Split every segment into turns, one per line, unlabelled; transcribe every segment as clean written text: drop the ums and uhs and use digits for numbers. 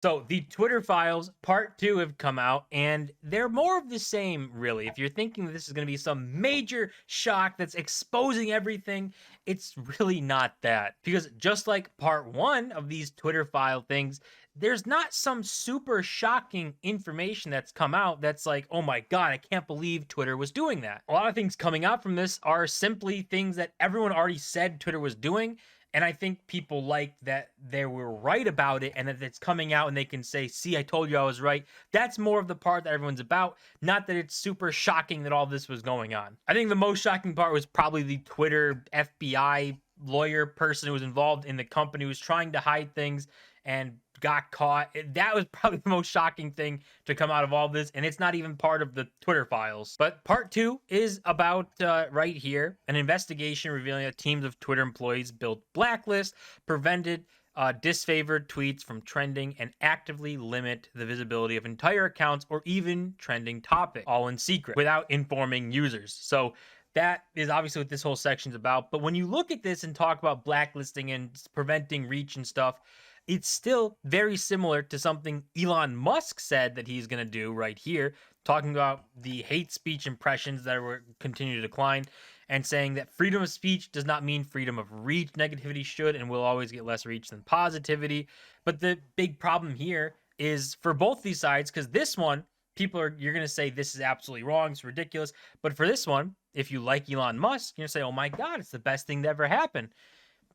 So the Twitter files part 2 have come out, and they're more of the same, really. If you're thinking that this is going to be some major shock that's exposing everything, it's really not that. Because just like part 1 of these Twitter file things, there's not some super shocking information that's come out that's like, oh my God, I can't believe Twitter was doing that. A lot of things coming out from this are simply things that everyone already said Twitter was doing, and I think people like that they were right about it and that it's coming out and they can say, see, I told you I was right. That's more of the part that everyone's about, not that it's super shocking that all this was going on. I think the most shocking part was probably the Twitter FBI lawyer person who was involved in the company who was trying to hide things and got caught. That was probably the most shocking thing to come out of all this, and it's not even part of the Twitter files. But part 2 is about right here, an investigation revealing that teams of Twitter employees built Blacklist, prevented disfavored tweets from trending, and actively limit the visibility of entire accounts or even trending topics, all in secret, without informing users. So that is obviously what this whole section is about. But when you look at this and talk about blacklisting and preventing reach and stuff, it's still very similar to something Elon Musk said that he's going to do right here, talking about the hate speech impressions that will continue to decline and saying that freedom of speech does not mean freedom of reach. Negativity should and will always get less reach than positivity. But the big problem here is for both these sides, because this one, you're going to say this is absolutely wrong, it's ridiculous. But for this one, if you like Elon Musk, you're going to say, oh my God, it's the best thing to ever happen.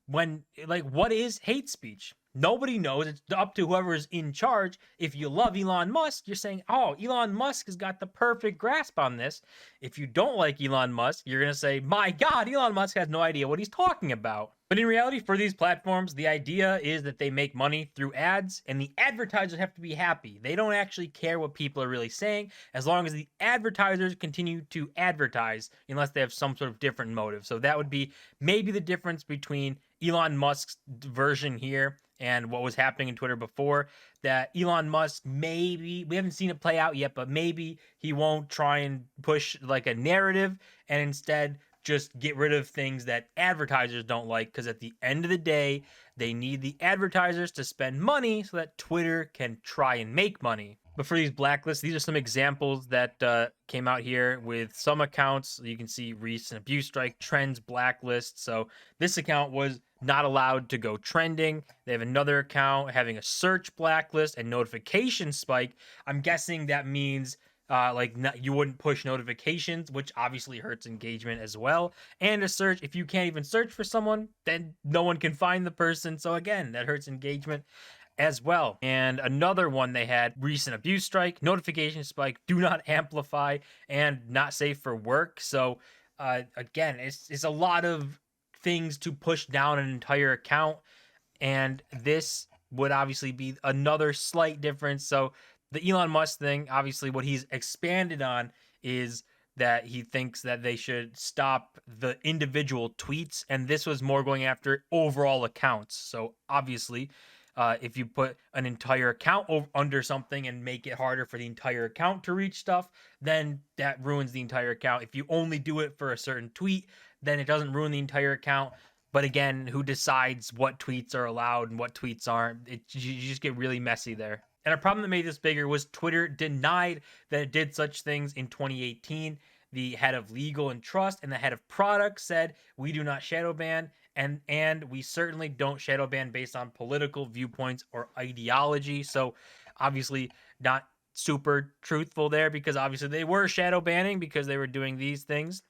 When, like, what is hate speech? Nobody knows. It's up to whoever is in charge. If you love Elon Musk, you're saying, oh, Elon Musk has got the perfect grasp on this. If you don't like Elon Musk, you're going to say, my God, Elon Musk has no idea what he's talking about. But in reality, for these platforms, the idea is that they make money through ads, and the advertisers have to be happy. They don't actually care what people are really saying, as long as the advertisers continue to advertise, unless they have some sort of different motive. So that would be maybe the difference between Elon Musk's version here and what was happening in Twitter before. That Elon Musk, maybe, we haven't seen it play out yet, but maybe he won't try and push like a narrative and instead just get rid of things that advertisers don't like, because at the end of the day, they need the advertisers to spend money so that Twitter can try and make money. But for these blacklists, these are some examples that came out here with some accounts. You can see recent abuse strike, trends, blacklist. So this account was not allowed to go trending. They have another account having a search blacklist and notification spike. I'm guessing that means you wouldn't push notifications, which obviously hurts engagement as well. And a search, if you can't even search for someone, then no one can find the person. So again, that hurts engagement as well. And another one they had, recent abuse strike, notification spike, do not amplify, and not safe for work. So again, it's a lot of things to push down an entire account, and this would obviously be another slight difference. So the Elon Musk thing, obviously what he's expanded on is that he thinks that they should stop the individual tweets, and this was more going after overall accounts. So obviously, if you put an entire account under something and make it harder for the entire account to reach stuff, then that ruins the entire account. If you only do it for a certain tweet, then it doesn't ruin the entire account. But again, who decides what tweets are allowed and what tweets aren't? You just get really messy there. And a problem that made this bigger was Twitter denied that it did such things in 2018. The head of legal and trust and the head of product said, we do not shadow ban, and we certainly don't shadow ban based on political viewpoints or ideology. So obviously not super truthful there, because obviously they were shadow banning because they were doing these things.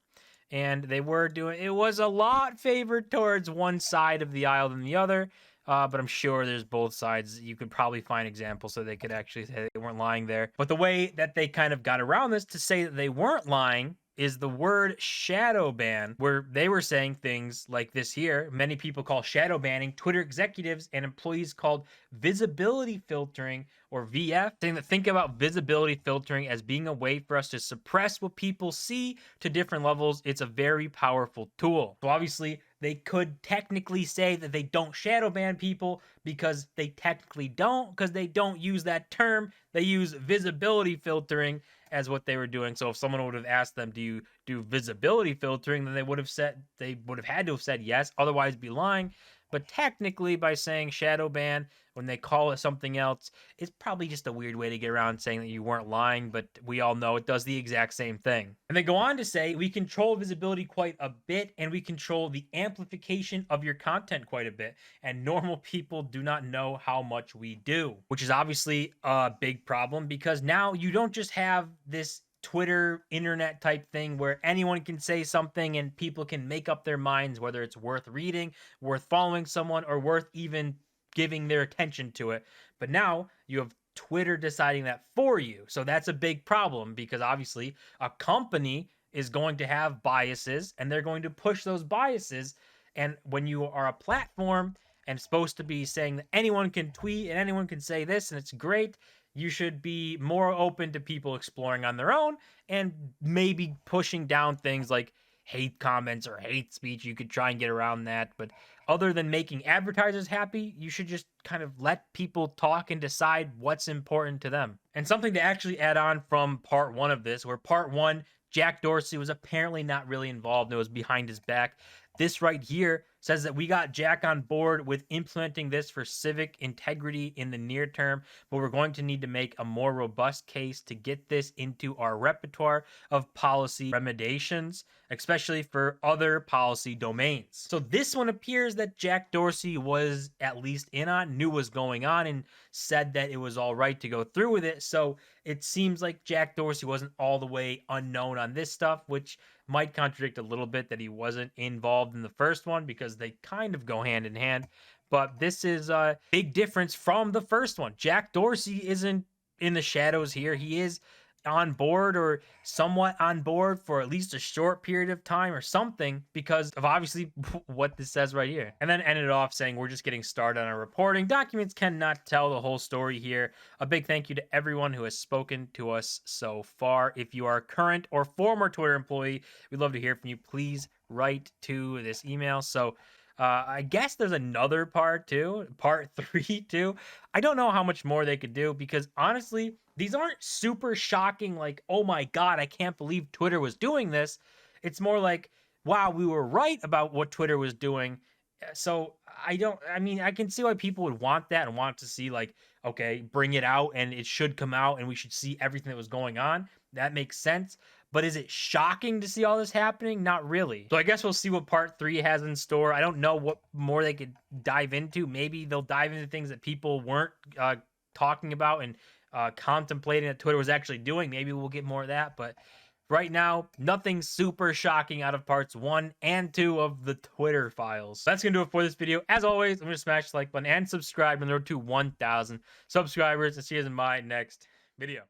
And they were doing, it was a lot favored towards one side of the aisle than the other. But I'm sure there's both sides. You could probably find examples so they could actually say they weren't lying there. But the way that they kind of got around this to say that they weren't lying is the word shadow ban, where they were saying things like this here. Many people call shadow banning Twitter executives and employees called visibility filtering, or VF, saying that think about visibility filtering as being a way for us to suppress what people see to different levels. It's a very powerful tool. So obviously they could technically say that they don't shadow ban people, because they technically don't, because they don't use that term. They use visibility filtering as what they were doing. So if someone would have asked them, do you do visibility filtering, then they would have had to have said yes, otherwise be lying. But technically, by saying shadow ban when they call it something else, it's probably just a weird way to get around saying that you weren't lying, but we all know it does the exact same thing. And they go on to say, we control visibility quite a bit, and we control the amplification of your content quite a bit. And normal people do not know how much we do, which is obviously a big problem because now you don't just have this Twitter internet type thing where anyone can say something and people can make up their minds whether it's worth reading, worth following someone, or worth even giving their attention to it. But now you have Twitter deciding that for you. So that's a big problem because obviously a company is going to have biases and they're going to push those biases. And when you are a platform and supposed to be saying that anyone can tweet and anyone can say this and it's great, you should be more open to people exploring on their own and maybe pushing down things like hate comments or hate speech. You could try and get around that. But other than making advertisers happy, you should just kind of let people talk and decide what's important to them. And something to actually add on from part one of this, where part one, Jack Dorsey was apparently not really involved and it was behind his back. This right here says that we got Jack on board with implementing this for civic integrity in the near term, but we're going to need to make a more robust case to get this into our repertoire of policy remediations, especially for other policy domains. So this one appears that Jack Dorsey was at least in on, knew what was going on, and said that it was all right to go through with it. So it seems like Jack Dorsey wasn't all the way unknown on this stuff, which might contradict a little bit that he wasn't involved in the first one because they kind of go hand in hand. But this is a big difference from the first one. Jack Dorsey isn't in the shadows here. He is on board or somewhat on board for at least a short period of time or something because of obviously what this says right here. And then ended off saying, we're just getting started on our reporting. Documents cannot tell the whole story here. A big thank you to everyone who has spoken to us so far. If you are a current or former Twitter employee, we'd love to hear from you. Please write to this email. So I guess there's another part too, part 3 too. I don't know how much more they could do because honestly, these aren't super shocking, like, oh my God, I can't believe Twitter was doing this. It's more like, wow, we were right about what Twitter was doing. So I mean, I can see why people would want that and want to see, like, okay, bring it out and it should come out and we should see everything that was going on. That makes sense. But is it shocking to see all this happening? Not really. So I guess we'll see what part 3 has in store. I don't know what more they could dive into. Maybe they'll dive into things that people weren't talking about and contemplating that Twitter was actually doing. Maybe we'll get more of that. But right now, nothing super shocking out of parts 1 and 2 of the Twitter files. That's going to do it for this video. As always, I'm going to smash the like button and subscribe on the road to 1,000 subscribers. And see you in my next video.